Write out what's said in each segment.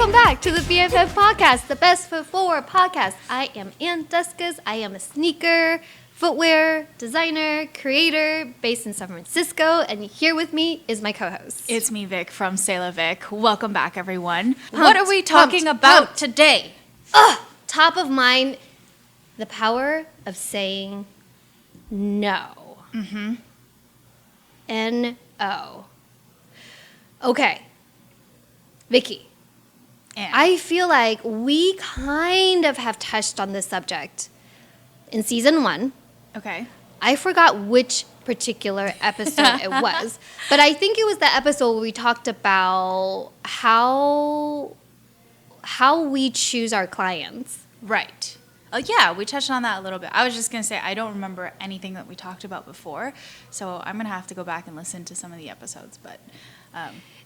Welcome back to the BFF podcast, the Best Foot Forward podcast. I am Ann Duskus. I am a sneaker, footwear, designer, creator based in San Francisco. And here with me is my co-host. It's me, Vic, from Sailor Vic. Welcome back, everyone. What are we talking about today? Top of mind, the power of saying no. Mm-hmm. N-O. Okay. Vicky. And I feel like we kind of have touched on this subject in season 1. okay. I forgot which particular episode it was, but I think it was the episode where we talked about how we choose our clients. Right. Oh, yeah, we touched on that a little bit. I was just going to say, I don't remember anything that we talked about before, so I'm going to have to go back and listen to some of the episodes, but...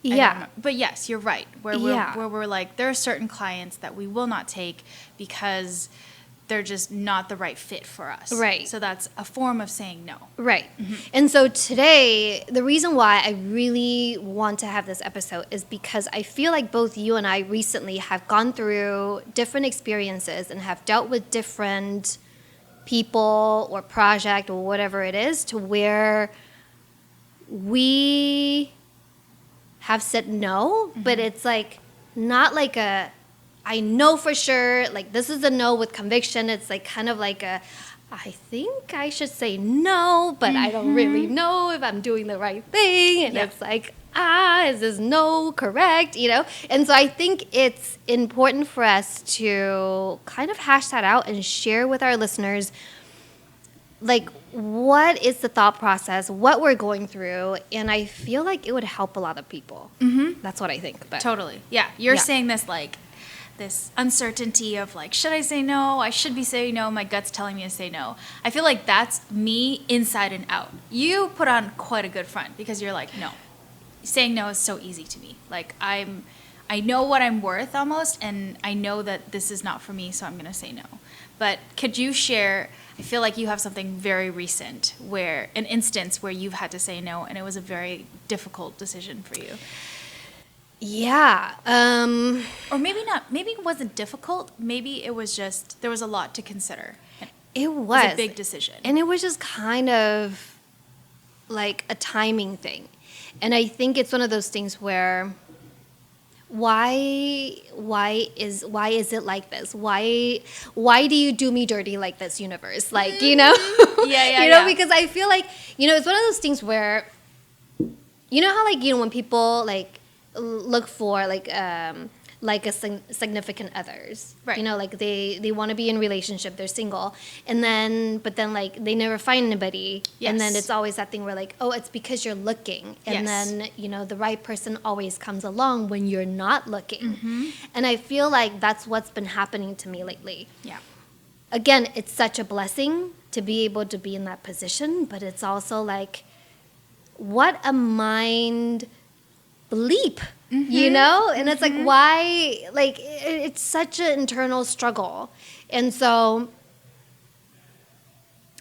But yes, you're right. Where we're like, there are certain clients that we will not take because they're just not the right fit for us. Right. So that's a form of saying no. Right. Mm-hmm. And so today, the reason why I really want to have this episode is because I feel like both you and I recently have gone through different experiences and have dealt with different people or project or whatever it is to where we have said no, but it's like not like a I know for sure, like this is a no with conviction. It's like kind of like a I think I should say no, but I don't really know if I'm doing the right thing. And it's like, is this no correct? You know? And so I think it's important for us to kind of hash that out and share with our listeners like what is the thought process, what we're going through, and I feel like it would help a lot of people. Mm-hmm. That's what I think. But totally. Yeah. You're saying this like this uncertainty of like, should I say no? I should be saying no. My gut's telling me to say no. I feel like that's me inside and out. You put on quite a good front because you're like, no. Saying no is so easy to me. Like I know what I'm worth almost, and I know that this is not for me, so I'm going to say no. But could you share, I feel like you have something very recent where, an instance where you've had to say no and it was a very difficult decision for you. Yeah. Or maybe not, maybe it wasn't difficult. Maybe it was just, there was a lot to consider. It was a big decision. And it was just kind of like a timing thing. And I think it's one of those things where why is it like this? Why do you do me dirty like this, universe? Like, you know? Because I feel like, it's one of those things where, you know how like, when people like look for like a significant others, right? Like they want to be in relationship, they're single, but then like they never find anybody, and then it's always that thing where like, oh, it's because you're looking, and then the right person always comes along when you're not looking, and I feel like that's what's been happening to me lately. Yeah. Again, it's such a blessing to be able to be in that position, but it's also like, what a mind bleep. And it's like, why, like, it's such an internal struggle. And so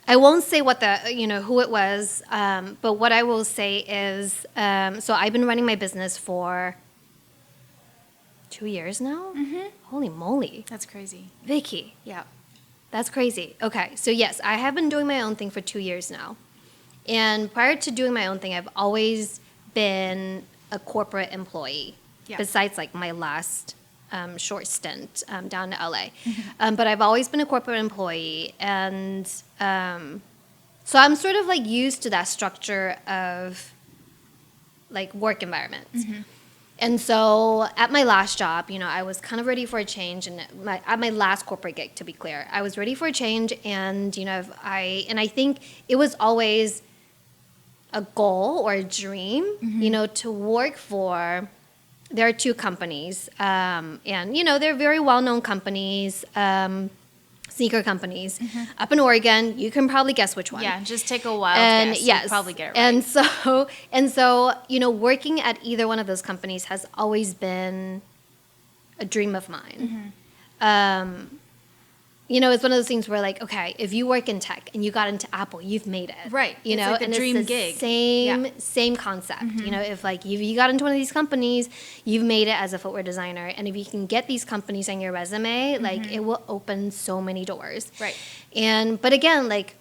I won't say what who it was, but what I will say is, so I've been running my business for 2 years now. Holy moly. That's crazy. Vicky. Yeah. That's crazy. Okay. So yes, I have been doing my own thing for 2 years now. And prior to doing my own thing, I've always been a corporate employee, besides like my last short stint down to LA. But I've always been a corporate employee, and so I'm sort of like used to that structure of like work environments. And so at my last job, I was kind of ready for a change, and at my last corporate gig, to be clear, I was ready for a change, and I think it was always a goal or a dream, to work for. There are 2 companies, and they're very well-known companies, sneaker companies, up in Oregon. You can probably guess which one. Yeah, just take a wild guess. Yes, you'll probably get it right. And so, working at either one of those companies has always been a dream of mine. it's one of those things where like, okay, if you work in tech and you got into Apple, you've made it. Right. You It's know, like the and dream it's the gig. same concept. If like you got into one of these companies, you've made it as a footwear designer. And if you can get these companies on your resume, like it will open so many doors. Right. But again, like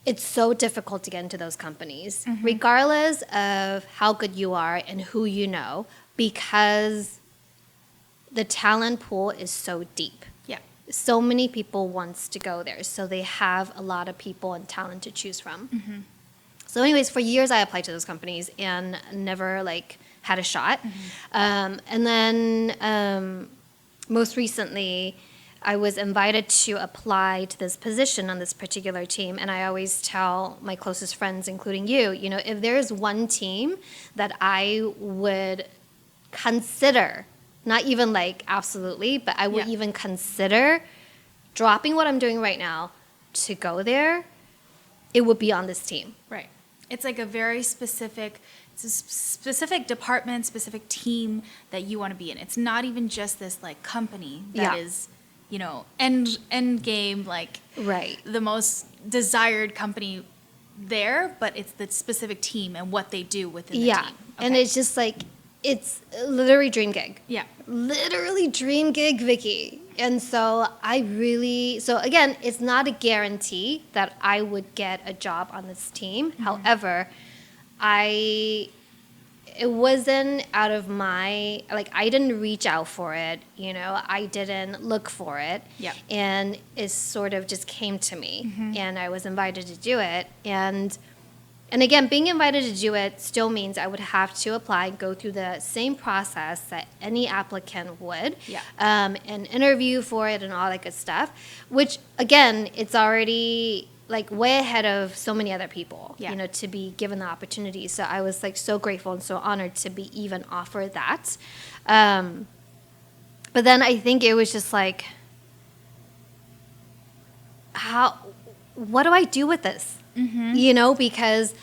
it's so difficult to get into those companies, regardless of how good you are and who you know, because the talent pool is so deep. Yeah. So many people wants to go there, so they have a lot of people and talent to choose from. So anyways, for years I applied to those companies and never like had a shot. And then most recently I was invited to apply to this position on this particular team, and I always tell my closest friends, including you, if there's one team that I would consider, not even like absolutely, but I would even consider dropping what I'm doing right now to go there, it would be on this team. Right. It's like a very specific, it's a specific department, specific team that you want to be in. It's not even just this like company that is, end game, like Right. the most desired company there, but it's the specific team and what they do within the team. And Okay. it's just like, it's literally dream gig. Yeah. Literally dream gig, Vicky. And so so again, it's not a guarantee that I would get a job on this team. However, it wasn't out of my, like, I didn't reach out for it, I didn't look for it. Yeah. And it sort of just came to me, and I was invited to do it. And again, being invited to do it still means I would have to apply, go through the same process that any applicant would, and interview for it and all that good stuff, which, again, it's already like way ahead of so many other people, to be given the opportunity. So I was like so grateful and so honored to be even offered that. But then I think it was just like, what do I do with this? Because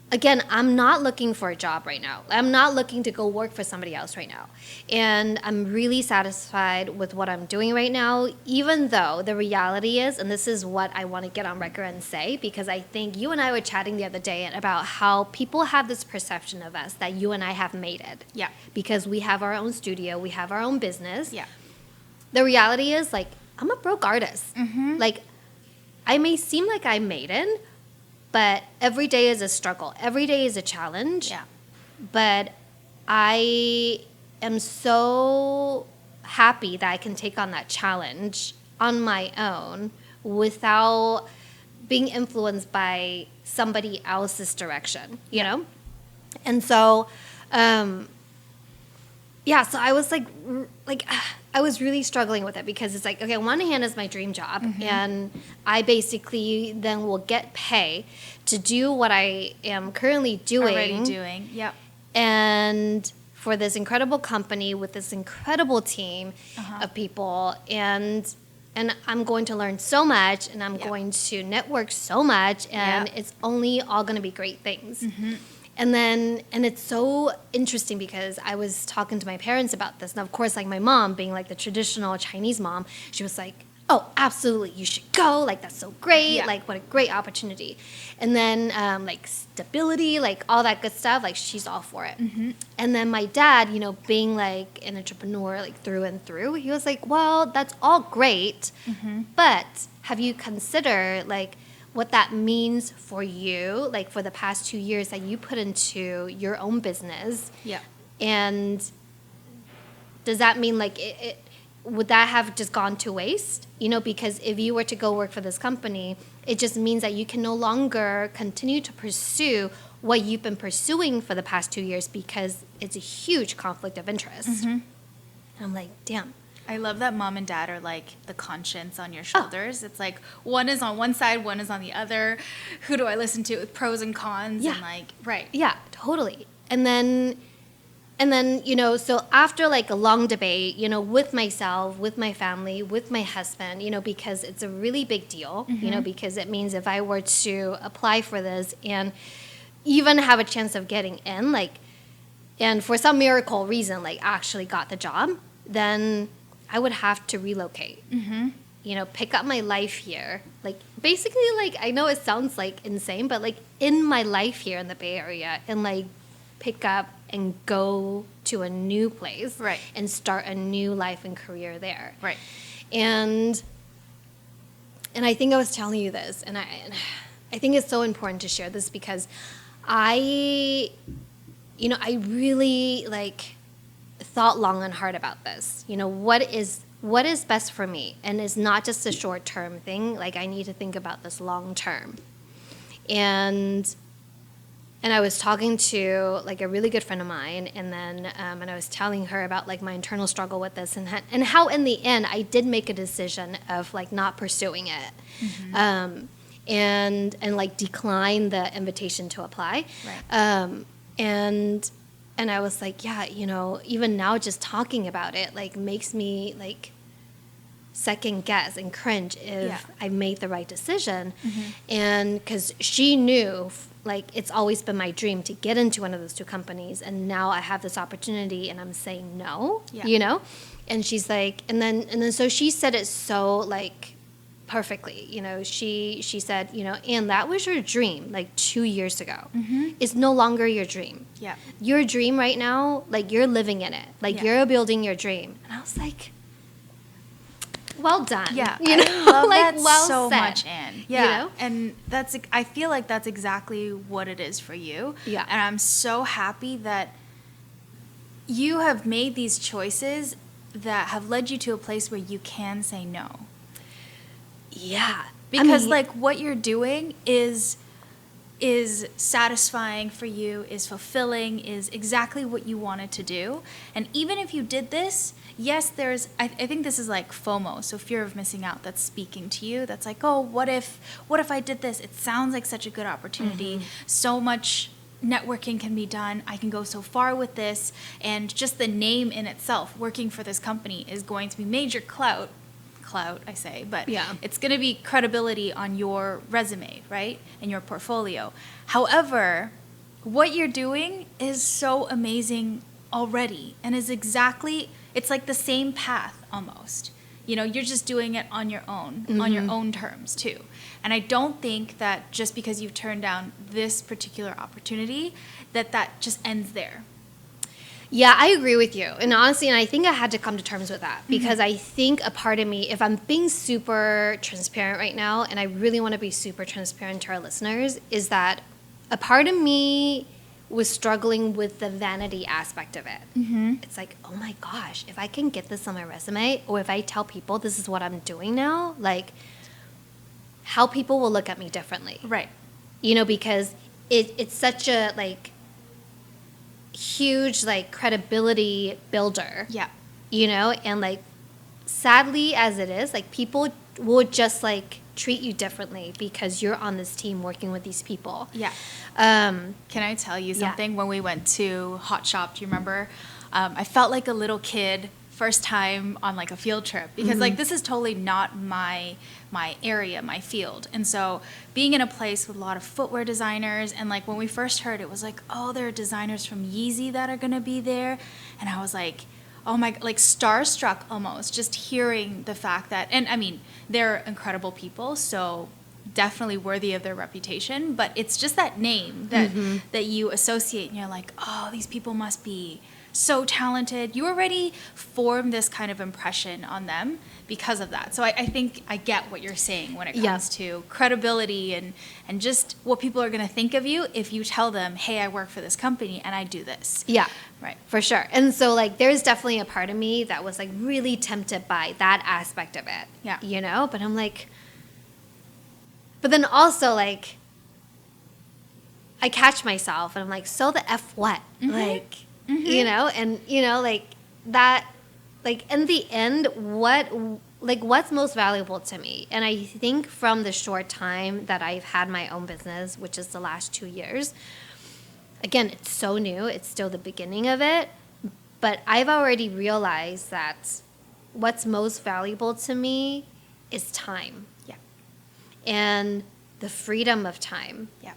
again, I'm not looking for a job right now. I'm not looking to go work for somebody else right now. And I'm really satisfied with what I'm doing right now, even though the reality is, and this is what I want to get on record and say, because I think you and I were chatting the other day about how people have this perception of us that you and I have made it. Yeah. Because we have our own studio, we have our own business. Yeah. The reality is, like, I'm a broke artist. Like, I may seem like I made it, but every day is a struggle. Every day is a challenge. Yeah. But I am so happy that I can take on that challenge on my own without being influenced by somebody else's direction, you know? And so, so I was like, I was really struggling with it because it's like, okay, on one hand is my dream job, and I basically then will get pay to do what I am currently doing. Already doing, yep. And for this incredible company with this incredible team of people, and I'm going to learn so much, and I'm going to network so much, and it's only all going to be great things. And it's so interesting because I was talking to my parents about this. And of course, like my mom, being like the traditional Chinese mom, she was like, oh, absolutely, you should go. Like, that's so great. Like, what a great opportunity. And then, like, stability, like, all that good stuff, like, she's all for it. And then my dad, being like an entrepreneur, like, through and through, he was like, well, that's all great. But have you considered, like, what that means for you, like for the past 2 years that you put into your own business? Yeah. And does that mean like would that have just gone to waste? Because if you were to go work for this company, it just means that you can no longer continue to pursue what you've been pursuing for the past 2 years because it's a huge conflict of interest. And I'm like, damn. I love that mom and dad are like the conscience on your shoulders. It's like one is on one side, one is on the other. Who do I listen to with pros and cons? Yeah. And like, right. Yeah, totally. And then, so after like a long debate, with myself, with my family, with my husband, because it's a really big deal, because it means if I were to apply for this and even have a chance of getting in, like, and for some miracle reason, like actually got the job, then I would have to relocate. You know, pick up my life here. Like, basically, like, I know it sounds, like, insane, but, like, in my life here in the Bay Area, and, like, pick up and go to a new place. Right. And start a new life and career there. Right. And I think I was telling you this, and I think it's so important to share this because I really, like, thought long and hard about this. You know, what is best for me? And it's not just a short-term thing. Like, I need to think about this long-term. And I was talking to, like, a really good friend of mine, and then and I was telling her about, like, my internal struggle with this, and how in the end I did make a decision of, like, not pursuing it, and like decline the invitation to apply. Right. And I was like, yeah, you know, even now just talking about it, like, makes me, like, second guess and cringe if I made the right decision. And because she knew, like, it's always been my dream to get into one of those two companies, and now I have this opportunity and I'm saying no, you know? And she's like, and then so she said it so, like, perfectly. You know, she said, you know, Ann, that was your dream like 2 years ago. It's no longer your dream. Yeah. Your dream right now, like, you're living in it. Like, you're building your dream. And I was like, well done. Yeah, you know, I love like, that well so said. much, Ann. Yeah, You know? and I feel like that's exactly what it is for you. Yeah. And I'm so happy that you have made these choices that have led you to a place where you can say no. Yeah. Because like what you're doing is satisfying for you, is fulfilling, is exactly what you wanted to do. And even if you did this, yes, I think this is like FOMO, so fear of missing out, that's speaking to you. That's like, oh, what if I did this? It sounds like such a good opportunity. So much networking can be done. I can go so far with this. And just the name in itself, working for this company, is going to be major clout, I say, but it's going to be credibility on your resume, right? And your portfolio. However, what you're doing is so amazing already, and it's like the same path almost. You know, you're just doing it on your own, on your own terms too. And I don't think that just because you've turned down this particular opportunity, that just ends there. Yeah, I agree with you. And honestly, and I think I had to come to terms with that because I think a part of me, if I'm being super transparent right now, and I really want to be super transparent to our listeners, is that a part of me was struggling with the vanity aspect of it. It's like, oh my gosh, if I can get this on my resume, or if I tell people this is what I'm doing now, like, how people will look at me differently. Right. You know, because it's such a, like, huge, like, credibility builder. Yeah. You know, and, like, sadly as it is, like, people would just, like, treat you differently because you're on this team working with these people. Yeah. Can I tell you something? Yeah. When we went to Hot Shop, do you remember? I felt like a little kid first time on like a field trip because like this is totally not my area, my field. And so being in a place with a lot of footwear designers, and like when we first heard, it was like, oh, there are designers from Yeezy that are going to be there. And I was like, oh my, like starstruck almost, just hearing the fact that, and I mean, they're incredible people, so definitely worthy of their reputation, but it's just that name that you associate, and you're like, oh, these people must be so talented. You already form this kind of impression on them because of that. So I think I get what you're saying when it comes to credibility and just what people are going to think of you if you tell them, hey, I work for this company and I do this. Yeah. Right. For sure. And so, like, there's definitely a part of me that was, like, really tempted by that aspect of it. Yeah. You know? But I'm like, but then also, like, I catch myself and I'm like, so the F what? Like, you know? And, you know, like, that, like, in the end, what's most valuable to me? And I think from the short time that I've had my own business, which is the last 2 years, again, it's so new. It's still the beginning of it. But I've already realized that what's most valuable to me is time. Yeah. And the freedom of time. Yeah.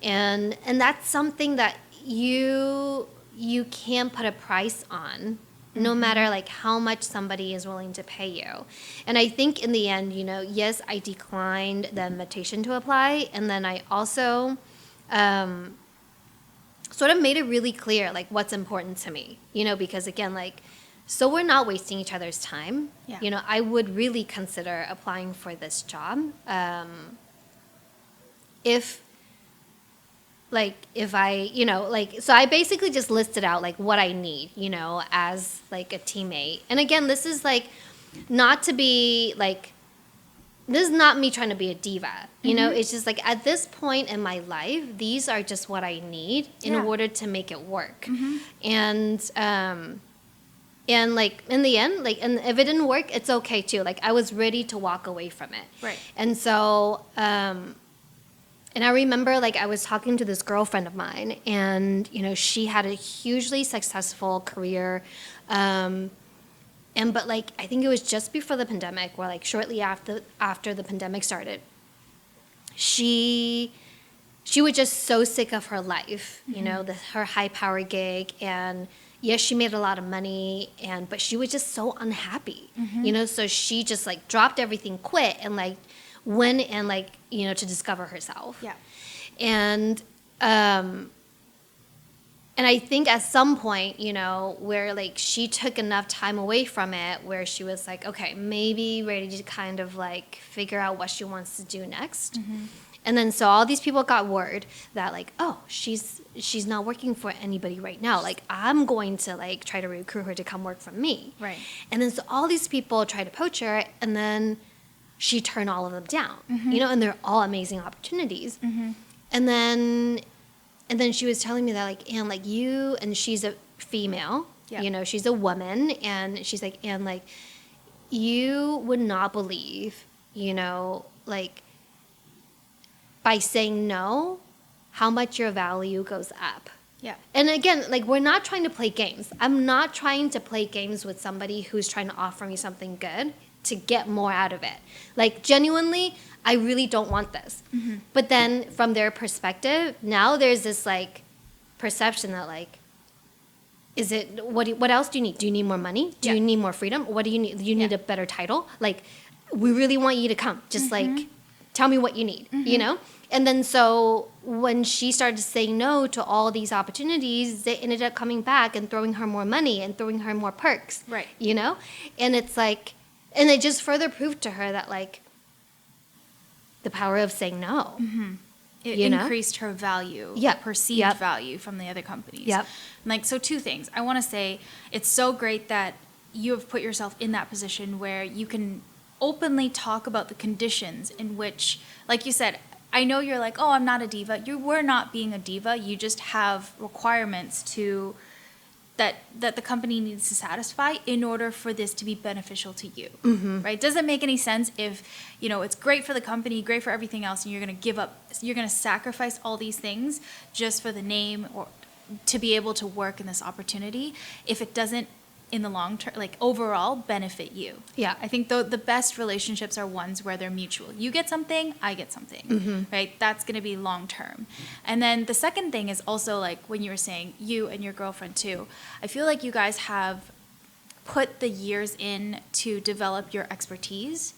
And that's something that you can't put a price on no matter like how much somebody is willing to pay you. And I think in the end, yes, I declined the invitation to apply. And then I also sort of made it really clear like what's important to me, because again, like, so we're not wasting each other's time. Yeah. I would really consider applying for this job. If I, so I basically just listed out like what I need, as like a teammate. And again, this is like not to be like, this is not me trying to be a diva, it's just like at this point in my life, these are just what I need in order to make it work. And like in the end, like, and if it didn't work, it's okay too. Like I was ready to walk away from it. Right. And so, and I remember like I was talking to this girlfriend of mine and, she had a hugely successful career. But like, I think it was just before the pandemic or like shortly after the pandemic started, she was just so sick of her life, her high power gig. And yes, she made a lot of money but she was just so unhappy, so she just like dropped everything, quit and like went and like, to discover herself. Yeah. And I think at some point, where like she took enough time away from it where she was like, okay, maybe ready to kind of like figure out what she wants to do next. And then so all these people got word that like, oh, she's not working for anybody right now. Like I'm going to like try to recruit her to come work for me. Right. And then so all these people tried to poach her and then she turned all of them down, and they're all amazing opportunities. And then she was telling me that like, Ann, like you, and she's a female, she's a woman, and she's like, Ann, like you would not believe, like by saying no, how much your value goes up. Yeah. And again, like we're not trying to play games. I'm not trying to play games with somebody who's trying to offer me something good to get more out of it. Like genuinely, I really don't want this. But then from their perspective, now there's this like perception that like, is it, what else do you need? Do you need more money? Do you need more freedom? What do you need? Do you need a better title? Like, we really want you to come. Just like, tell me what you need, And then so when she started saying no to all these opportunities, they ended up coming back and throwing her more money and throwing her more perks. Right. And it's like, and it just further proved to her that like the power of saying no. It increased her value, perceived value from the other companies. Yep. Like, so two things. I want to say it's so great that you have put yourself in that position where you can openly talk about the conditions in which, like you said, I know you're like, oh, I'm not a diva. You were not being a diva. You just have requirements that the company needs to satisfy in order for this to be beneficial to you, right? Doesn't make any sense if, it's great for the company, great for everything else, and you're going to sacrifice all these things just for the name or to be able to work in this opportunity if it doesn't, in the long term, like overall, benefit you. Yeah. I think the best relationships are ones where they're mutual. You get something, I get something, right? That's going to be long term. And then the second thing is also like when you were saying you and your girlfriend too, I feel like you guys have put the years in to develop your expertise.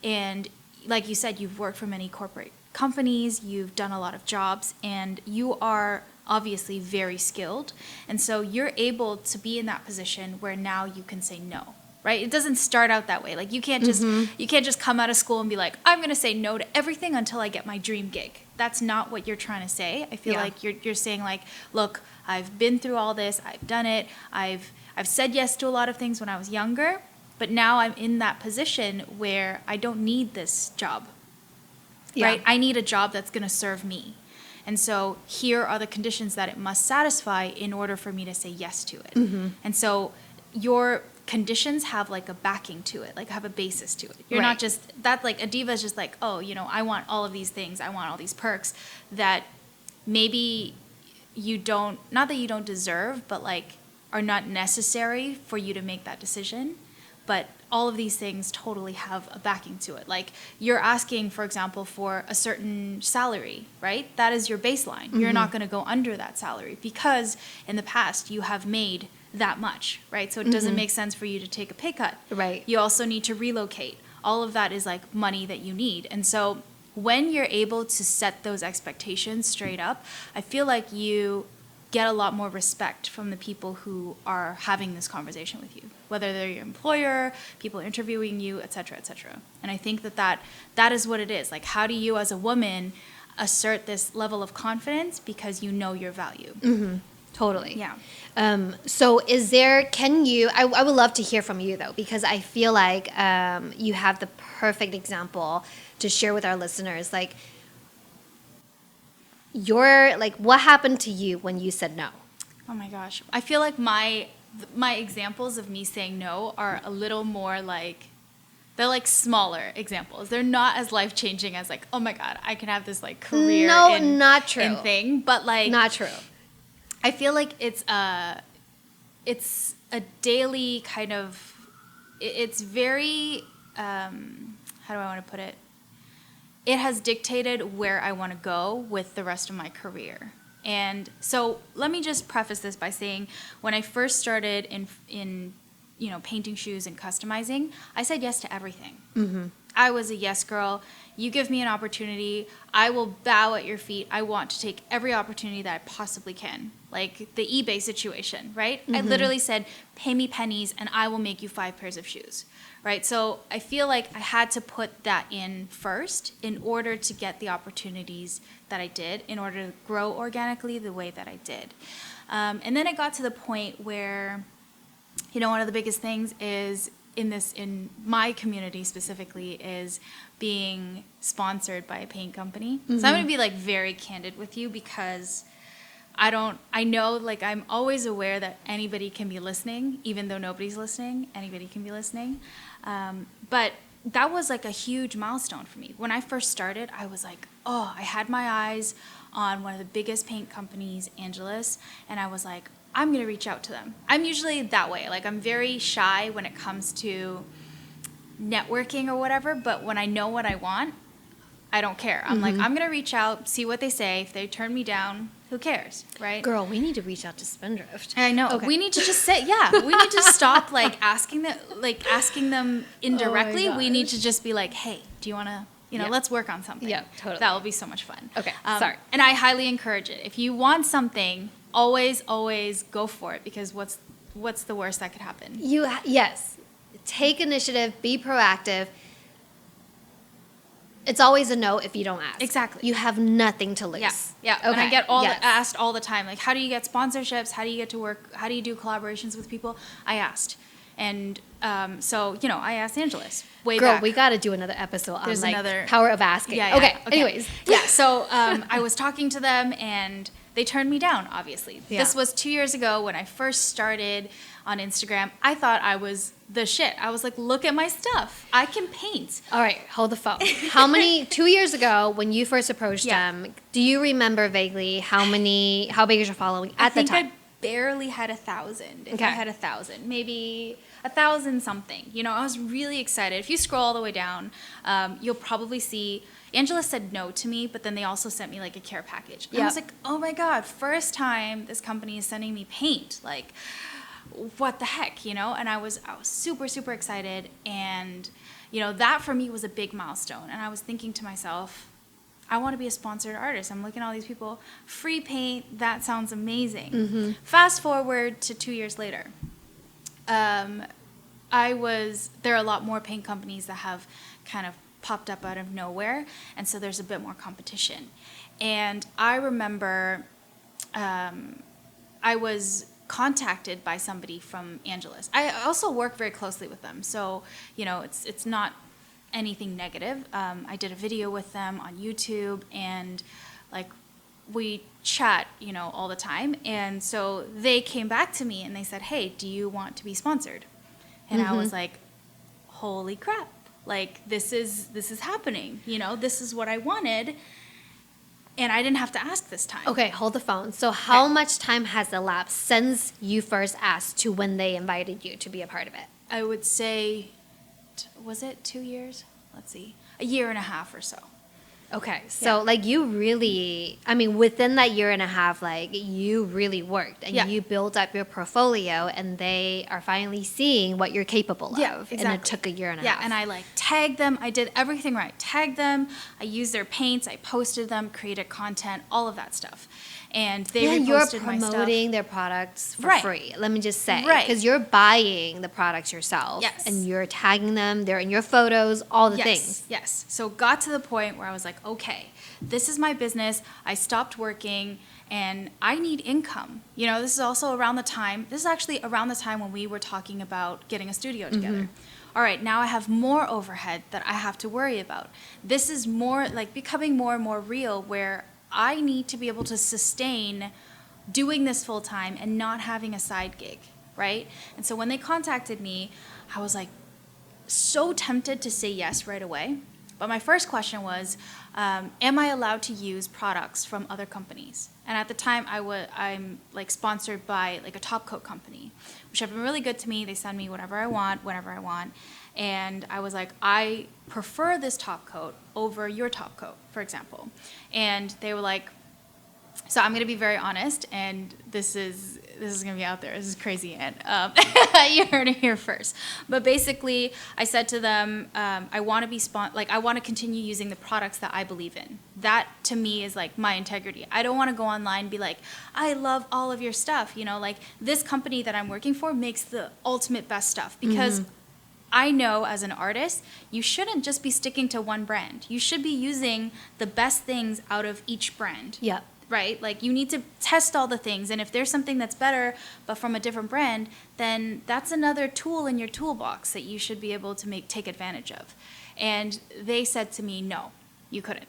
And like you said, you've worked for many corporate companies, you've done a lot of jobs, and you are obviously very skilled, and so you're able to be in that position where now you can say no, right? It doesn't start out that way. Like you can't just come out of school and be like, I'm going to say no to everything until I get my dream gig. That's not what you're trying to say. I feel like you're saying like, look, I've been through all this, I've done it, I've said yes to a lot of things when I was younger, but now I'm in that position where I don't need this job, right? I need a job that's going to serve me. And so here are the conditions that it must satisfy in order for me to say yes to it. And so your conditions have like a backing to it, like have a basis to it. You're not just, that like a diva is just like, oh, I want all of these things, I want all these perks that maybe you don't, not that you don't deserve, but like are not necessary for you to make that decision. But all of these things totally have a backing to it. Like you're asking, for example, for a certain salary, right? That is your baseline. You're not going to go under that salary because in the past you have made that much, right? So it doesn't make sense for you to take a pay cut. Right. You also need to relocate. All of that is like money that you need. And so when you're able to set those expectations straight up, I feel like you get a lot more respect from the people who are having this conversation with you, whether they're your employer, people interviewing you, et cetera, et cetera. And I think that is what it is. Like, how do you as a woman assert this level of confidence because you know your value? Mm-hmm. Totally. Yeah. So I would love to hear from you though, because I feel like you have the perfect example to share with our listeners. Like, what happened to you when you said no? Oh my gosh. I feel like my examples of me saying no are a little more like, they're like smaller examples. They're not as life-changing as like, oh my God, I can have this like career not true. in thing. But like, Not true. I feel like it's a daily kind of, it's very, how do I want to put it? It has dictated where I want to go with the rest of my career. And so let me just preface this by saying, when I first started in painting shoes and customizing, I said yes to everything. Mm-hmm. I was a yes girl. You give me an opportunity, I will bow at your feet. I want to take every opportunity that I possibly can. Like the eBay situation, right? Mm-hmm. I literally said, pay me pennies and I will make you 5 pairs of shoes, right? So I feel like I had to put that in first in order to get the opportunities that I did, in order to grow organically the way that I did. And then it got to the point where, one of the biggest things is in my community specifically is being sponsored by a paint company. Mm-hmm. So I'm going to be like very candid with you because I know like I'm always aware that anybody can be listening, even though nobody's listening, anybody can be listening. But that was like a huge milestone for me. When I first started, I was like, I had my eyes on one of the biggest paint companies, Angelus, and I was like, I'm going to reach out to them. I'm usually that way. Like, I'm very shy when it comes to networking or whatever, but when I know what I want, I don't care. I'm like, I'm going to reach out, see what they say. If they turn me down, who cares, right? Girl, we need to reach out to Spindrift. I know. Okay. We need to just say, we need to stop asking them indirectly. We need to just be like, hey, do you want to, let's work on something. Yeah, totally. That will be so much fun. Okay, sorry. And I highly encourage it. If you want something, always go for it, because what's the worst that could happen? Yes. Take initiative, be proactive. It's always a no if you don't ask. Exactly. You have nothing to lose. Yeah. Okay. And I get asked all the time, like, how do you get sponsorships? How do you get to work? How do you do collaborations with people? I asked. And so, I asked Angelus way Girl, back. we got to do another episode on another power of asking. Yeah. Okay. Anyways. Yeah. So I was talking to them and they turned me down, obviously. Yeah. This was 2 years ago when I first started on Instagram. I thought I was the shit. I was like, look at my stuff. I can paint. All right, hold the phone. 2 years ago when you first approached them, do you remember vaguely how big is your following at the time? I think I barely had 1,000. If I had 1,000, maybe 1,000 something. I was really excited. If you scroll all the way down, you'll probably see Angela said no to me, but then they also sent me like a care package. And I was like, oh my God, first time this company is sending me paint. Like, what the heck, And I was super, super excited. And, that for me was a big milestone. And I was thinking to myself, I want to be a sponsored artist. I'm looking at all these people, free paint, that sounds amazing. Mm-hmm. Fast forward to 2 years later. There are a lot more paint companies that have kind of popped up out of nowhere, and so there's a bit more competition. And I remember I was contacted by somebody from Angelus. I also work very closely with them, so it's not anything negative. I did a video with them on YouTube, and we chat all the time. And so they came back to me and they said, hey, do you want to be sponsored? And I was like, holy crap. This is happening, this is what I wanted, and I didn't have to ask this time. Okay, hold the phone. So how much time has elapsed since you first asked to when they invited you to be a part of it? I would say, was it 2 years? Let's see, a year and a half or so. Okay, so like you really, I mean, within that year and a half, like you really worked and you built up your portfolio, and they are finally seeing what you're capable of. Exactly. And it took a year and a half. Yeah, and I like tagged them. I did everything right. Tagged them. I used their paints. I posted them, created content, all of that stuff. And they reposted you're my stuff. promoting their products for free. Let me just say, Right. because you're buying the products yourself, Yes. and you're tagging them. They're in your photos, all the things. Yes. So got to the point where I was like, okay, this is my business. I stopped working and I need income. You know, this is also around the time, this is actually around the time when we were talking about getting a studio together. All right, now I have more overhead that I have to worry about. This is more like becoming more and more real, where I need to be able to sustain doing this full time and not having a side gig, right? And so when they contacted me, I was like so tempted to say yes right away. But my first question was, am I allowed to use products from other companies? And at the time, I'm like sponsored by like a top coat company, which have been really good to me. They send me whatever I want, whenever I want. And I was like, I prefer this top coat over your top coat, for example. And they were like, so I'm going to be very honest, and this is going to be out there. This is crazy, Ann. You heard it here first. But basically, I said to them, I want to be I want to continue using the products that I believe in. That to me is like my integrity. I don't want to go online and be like, I love all of your stuff. You know, like this company that I'm working for makes the ultimate best stuff, because I know as an artist, you shouldn't just be sticking to one brand. You should be using the best things out of each brand. Yeah. Right? Like you need to test all the things. And if there's something that's better, but from a different brand, then that's another tool in your toolbox that you should be able to take advantage of. And they said to me, no, you couldn't.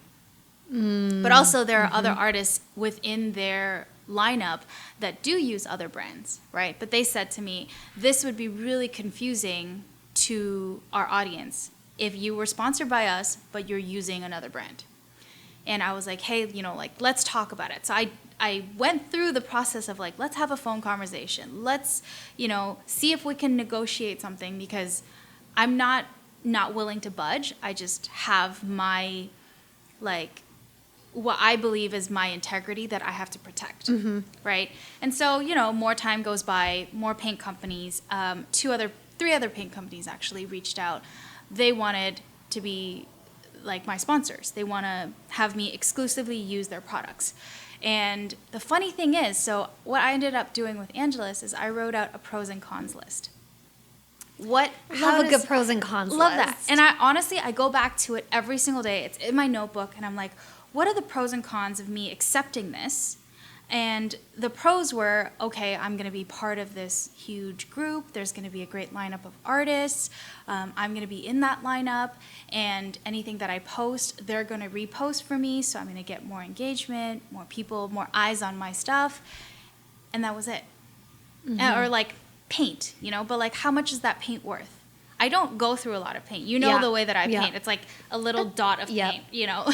But also there are other artists within their lineup that do use other brands, right? But they said to me, this would be really confusing to our audience if you were sponsored by us, but you're using another brand. And I was like, hey, you know, like, let's talk about it. So I went through the process of like, let's have a phone conversation. Let's, you know, see if we can negotiate something, because I'm not willing to budge. I just have my, like, what I believe is my integrity that I have to protect, right? And so, you know, more time goes by, more paint companies, 3 other paint companies actually reached out. They wanted to be like my sponsors. They want to have me exclusively use their products. And the funny thing is, so what I ended up doing with Angelus is I wrote out a pros and cons list. Love a good pros and cons love list. that. And I go back to it every single day. It's in my notebook, and I'm like, what are the pros and cons of me accepting this? And the pros were, okay, I'm going to be part of this huge group. There's going to be a great lineup of artists. I'm going to be in that lineup. And anything that I post, they're going to repost for me. So I'm going to get more engagement, more people, more eyes on my stuff. And that was it. Or like paint, you know, but like how much is that paint worth? I don't go through a lot of paint. You know the way that I paint. It's like a little dot of paint, you know.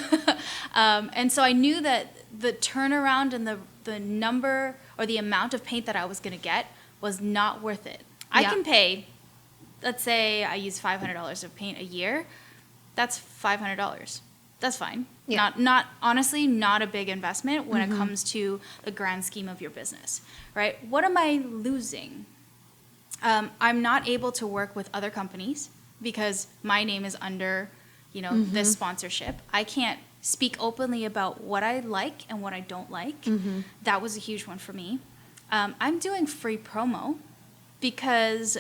And so I knew that the turnaround and the number or the amount of paint that I was going to get was not worth it. I can pay, let's say I use $500 of paint a year. That's $500. That's fine. Yeah. Not honestly, not a big investment when it comes to the grand scheme of your business, right? What am I losing? I'm not able to work with other companies because my name is under, you know, this sponsorship. I can't speak openly about what I like and what I don't like. That was a huge one for me. I'm doing free promo because,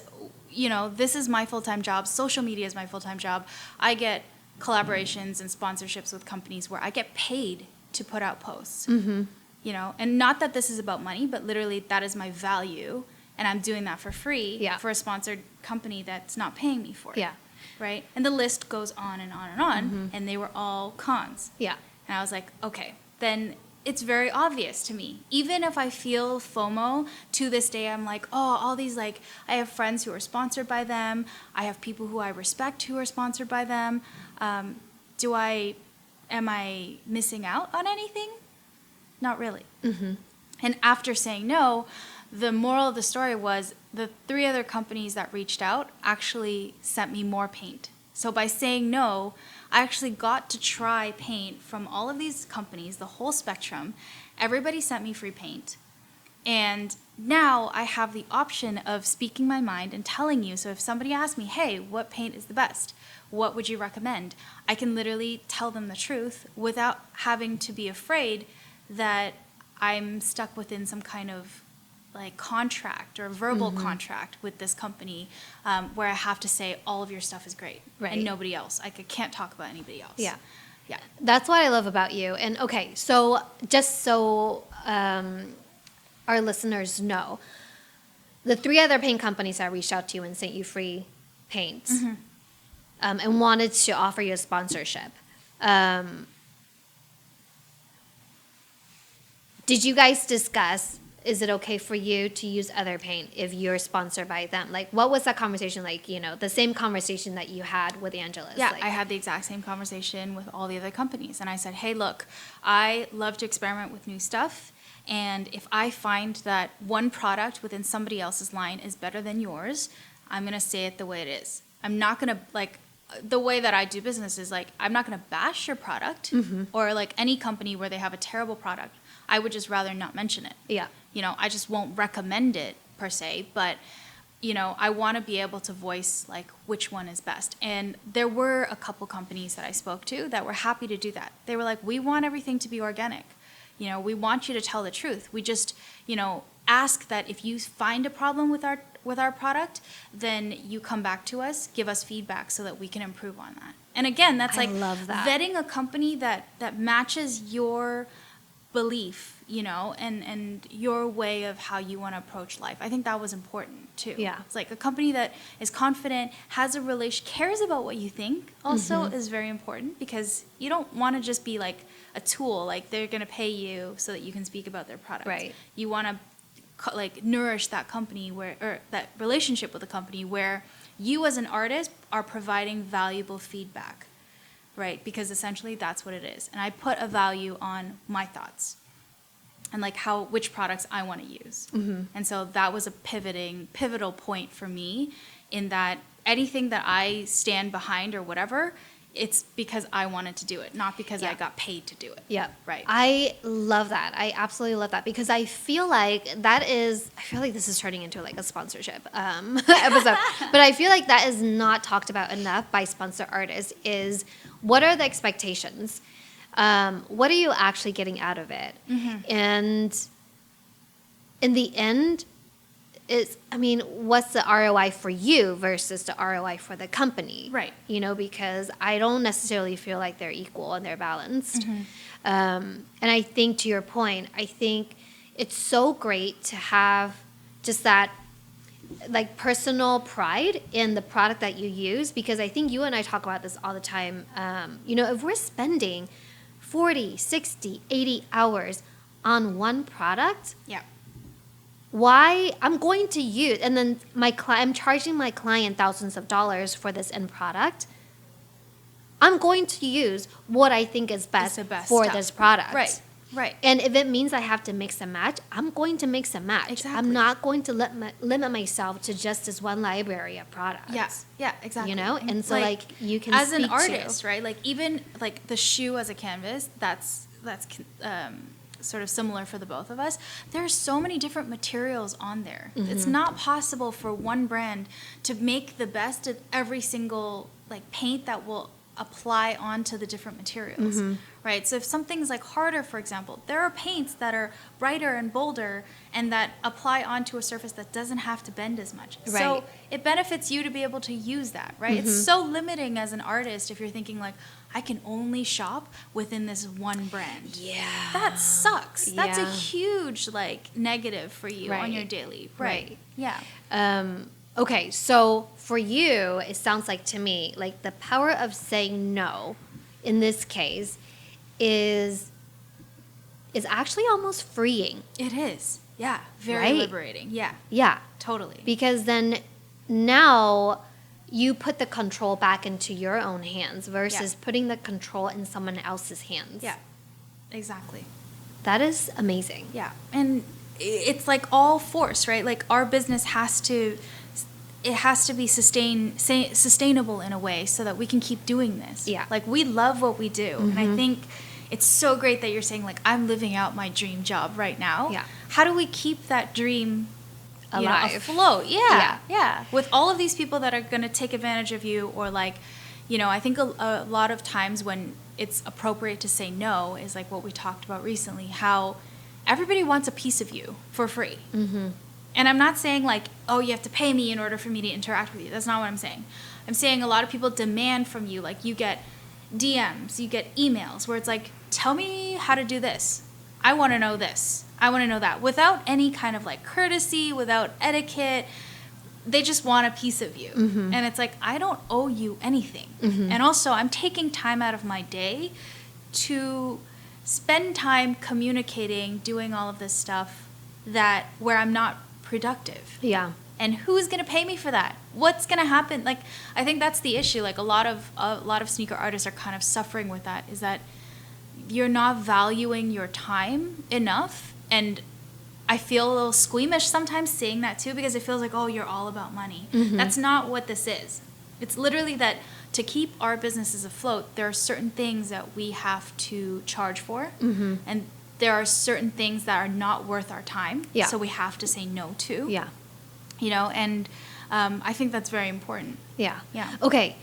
you know, this is my full-time job. Social media is my full-time job. I get collaborations and sponsorships with companies where I get paid to put out posts. You know, and not that this is about money, but literally that is my value. And I'm doing that for free for a sponsored company that's not paying me for it. Yeah. Right? And the list goes on and on and on. And they were all cons. Yeah. And I was like, okay, then it's very obvious to me. Even if I feel FOMO, to this day, I'm like, oh, all these, like, I have friends who are sponsored by them. I have people who I respect who are sponsored by them. Am I missing out on anything? Not really. And after saying no, the moral of the story was the 3 other companies that reached out actually sent me more paint. So by saying no, I actually got to try paint from all of these companies, the whole spectrum. Everybody sent me free paint. And now I have the option of speaking my mind and telling you. So if somebody asks me, hey, what paint is the best? What would you recommend? I can literally tell them the truth without having to be afraid that I'm stuck within some kind of like contract or verbal contract with this company where I have to say all of your stuff is great and nobody else. I can't talk about anybody else. Yeah. Yeah. That's what I love about you. And okay, so just so our listeners know, the 3 other paint companies that reached out to you and sent you free paint and wanted to offer you a sponsorship. Did you guys discuss, is it okay for you to use other paint if you're sponsored by them? Like, what was that conversation like, you know, the same conversation that you had with Angeles? Yeah, like, I had the exact same conversation with all the other companies. And I said, hey, look, I love to experiment with new stuff. And if I find that one product within somebody else's line is better than yours, I'm going to say it the way it is. I'm not going to, like, the way that I do business is, like, I'm not going to bash your product or, like, any company where they have a terrible product. I would just rather not mention it. Yeah. You know, I just won't recommend it per se, but, you know, I want to be able to voice, like, which one is best. And there were a couple companies that I spoke to that were happy to do that. They were like, we want everything to be organic. You know, we want you to tell the truth. We just, you know, ask that if you find a problem with our product, then you come back to us, give us feedback so that we can improve on that. And again, that's like love that. vetting a company that matches your belief, you know, and your way of how you want to approach life. I think that was important too. Yeah. It's like a company that is confident, has a relation, cares about what you think also is very important, because you don't want to just be like a tool, like they're going to pay you so that you can speak about their product. Right. You want to like nourish that company or that relationship with the company where you as an artist are providing valuable feedback. Right, because essentially that's what it is. And I put a value on my thoughts and like which products I want to use. And so that was a pivotal point for me, in that anything that I stand behind or whatever, it's because I wanted to do it, not because I got paid to do it. Yeah. Right. I love that. I absolutely love that, because I feel like this is turning into like a sponsorship episode, but I feel like that is not talked about enough by sponsor artists. Is what are the expectations? What are you actually getting out of it? And in the end, what's the ROI for you versus the ROI for the company? Right. You know, because I don't necessarily feel like they're equal and they're balanced. And I think, to your point, I think it's so great to have just that like personal pride in the product that you use, because I think you and I talk about this all the time. You know, if we're spending 40, 60, 80 hours on one product, why I'm going to use, and then I'm charging my client thousands of dollars for this end product. I'm going to use what I think is best for stuff. this product. Right. And if it means I have to mix and match, I'm going to mix and match. Exactly. I'm not going to limit myself to just this one library of products. Yeah, exactly. You know, and so like you can as speak an artist, to, right? Like even like the shoe as a canvas, that's sort of similar for the both of us. There are so many different materials on there. It's not possible for one brand to make the best of every single like paint that will apply onto the different materials, right? So if something's like harder, for example, there are paints that are brighter and bolder and that apply onto a surface that doesn't have to bend as much. Right. So it benefits you to be able to use that, right? It's so limiting as an artist if you're thinking like, I can only shop within this one brand. Yeah. That sucks. That's a Yeah. huge like negative for you on your daily. Right. Yeah. Okay, so for you, it sounds like to me, like the power of saying no in this case is actually almost freeing. It is. Yeah. Very Right? liberating. Yeah. Yeah. Totally. Because then now you put the control back into your own hands versus putting the control in someone else's hands. Yeah. Exactly. That is amazing. Yeah. And it's like all force, right? Like our business has to it has to be sustainable in a way so that we can keep doing this. Yeah. Like, we love what we do. And I think it's so great that you're saying, like, I'm living out my dream job right now. Yeah. How do we keep that dream alive, afloat? Yeah. With all of these people that are going to take advantage of you, or like, I think a lot of times when it's appropriate to say no is like what we talked about recently, how everybody wants a piece of you for free. And I'm not saying like, oh, you have to pay me in order for me to interact with you. That's not what I'm saying. I'm saying a lot of people demand from you, like you get DMs, you get emails where it's like, tell me how to do this. I want to know this. I want to know that. Without any kind of like courtesy, without etiquette. They just want a piece of you. And it's like, I don't owe you anything. And also, I'm taking time out of my day to spend time communicating, doing all of this stuff where I'm not productive. Yeah. And who's going to pay me for that? What's going to happen? Like, I think that's the issue. Like, a lot of sneaker artists are kind of suffering with that, is that you're not valuing your time enough. And I feel a little squeamish sometimes saying that too, because it feels like, oh, you're all about money. That's not what this is. It's literally that to keep our businesses afloat, there are certain things that we have to charge for. And there are certain things that are not worth our time. Yeah. So we have to say no to. Yeah. And I think that's very important. Yeah. Yeah. Okay.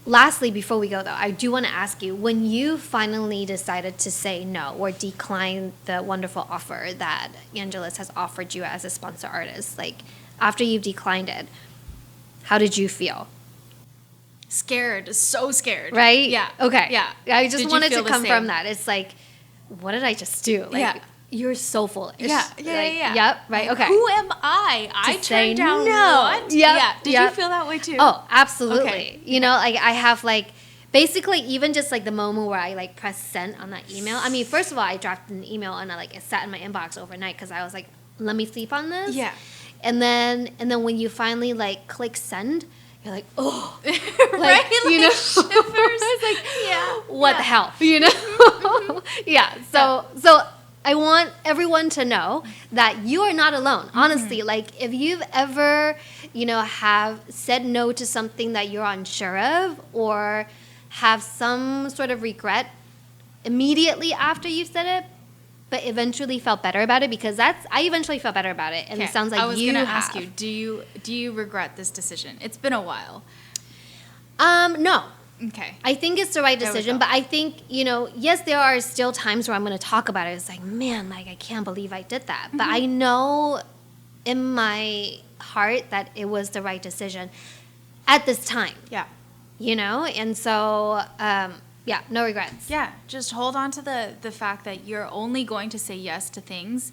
Lastly, before we go though, I do want to ask you, when you finally decided to say no or decline the wonderful offer that Angelus has offered you as a sponsor artist, like after you've declined it, how did you feel? Scared. So scared. Right? Yeah. Okay. Yeah. I just Did you wanted feel to the confirm same? that. It's like, what did I just do? Like, Yeah. you're so foolish. Yeah. Like, Yeah. Yep. Right. Like, Okay. who am I? I say turned down no. what? Yep, Yeah. Did yep. you feel that way too? Oh, absolutely. Okay. Like I have like, basically even just like the moment where I like press send on that email. I mean, first of all, I dropped an email and it sat in my inbox overnight because I was like, let me sleep on this. Yeah. And then when you finally like click send, you're like, oh, Right? Like shivers. It's like, Yeah. what the hell, Yeah. So I want everyone to know that you are not alone. Honestly, like if you've ever, have said no to something that you're unsure of or have some sort of regret immediately after you've said it, but eventually felt better about it, because I eventually felt better about it, and Okay. it sounds like I was you gonna have. ask you, do you regret this decision? It's been a while. No. Okay. I think it's the right There we decision, go. but I think, yes, there are still times where I'm going to talk about it. It's like, man, like, I can't believe I did that. But I know in my heart that it was the right decision at this time, Yeah. And so, yeah, no regrets. Yeah. Just hold on to the fact that you're only going to say yes to things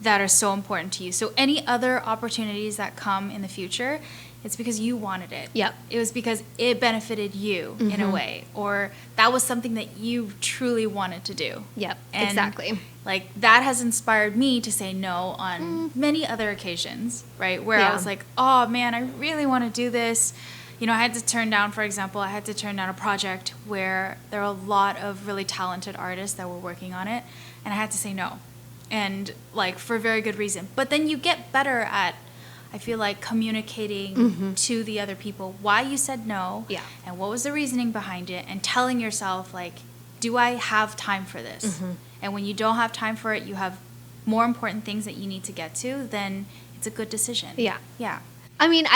that are so important to you. So any other opportunities that come in the future, it's because you wanted it. Yep. It was because it benefited you in a way, or that was something that you truly wanted to do. Yep, And, exactly. Like, that has inspired me to say no on many other occasions, right? Where Yeah. I was like, oh man, I really want to do this. I had to turn down, for example, a project where there were a lot of really talented artists that were working on it, and I had to say no. And like, for very good reason. But then you get better at, I feel like, communicating to the other people why you said no, Yeah. and what was the reasoning behind it, and telling yourself, like, do I have time for this? And when you don't have time for it, you have more important things that you need to get to, then it's a good decision. Yeah. Yeah. I mean,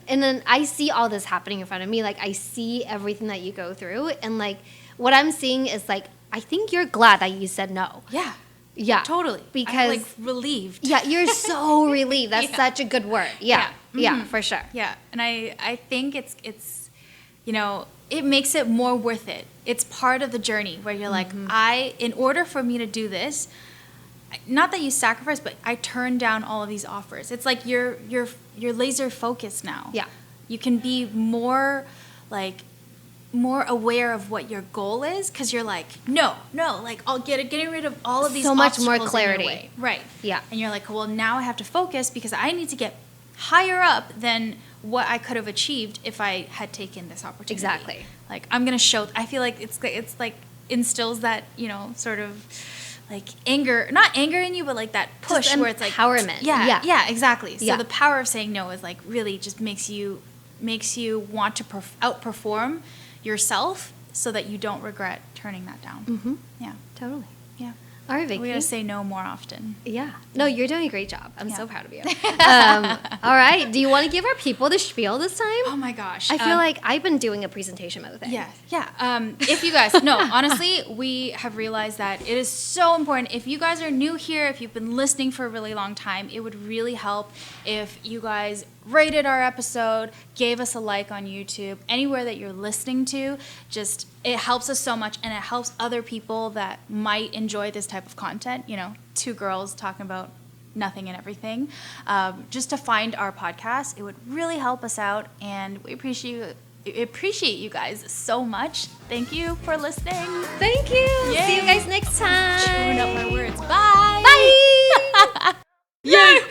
and then I see all this happening in front of me. Like, I see everything that you go through. And, like, what I'm seeing is, like, I think you're glad that you said no. Yeah. Yeah. Totally. Because, I'm, like, relieved. yeah, you're so relieved. That's Yeah. such a good word. Yeah. Yeah, for sure. Yeah. And I think it's it makes it more worth it. It's part of the journey where you're like, in order for me to do this, not that you sacrifice, but I turned down all of these offers. It's like you're laser focused now. Yeah. You can be more aware of what your goal is, because you're like, no, like, I'll getting rid of all of these So much more obstacles in your clarity. way. Right. Yeah. And you're like, well, now I have to focus because I need to get higher up than what I could have achieved if I had taken this opportunity. Exactly. Like, I'm going to show, I feel like it's like instills that, sort of anger, not anger in you, but like that push Just where it's like empowerment. yeah, exactly. So Yeah. the power of saying no is like really just makes you want to outperform yourself so that you don't regret turning that down. Mm-hmm. Yeah. Totally. Yeah. All right, Vicky. We gotta say no more often. Yeah. No, you're doing a great job. I'm Yeah. so proud of you. All right. Do you want to give our people the spiel this time? Oh my gosh. I feel like I've been doing a presentation mode thing. Yeah. If you guys, no, honestly, we have realized that it is so important. If you guys are new here, if you've been listening for a really long time, it would really help if you guys rated our episode, gave us a like on YouTube, anywhere that you're listening to. Just, it helps us so much, and it helps other people that might enjoy this type of content. You know, two girls talking about nothing and everything. Just to find our podcast, it would really help us out, and we appreciate you guys so much. Thank you for listening. Thank you. Yay. See you guys next time. Chewing up my words. Bye. Bye. Yay.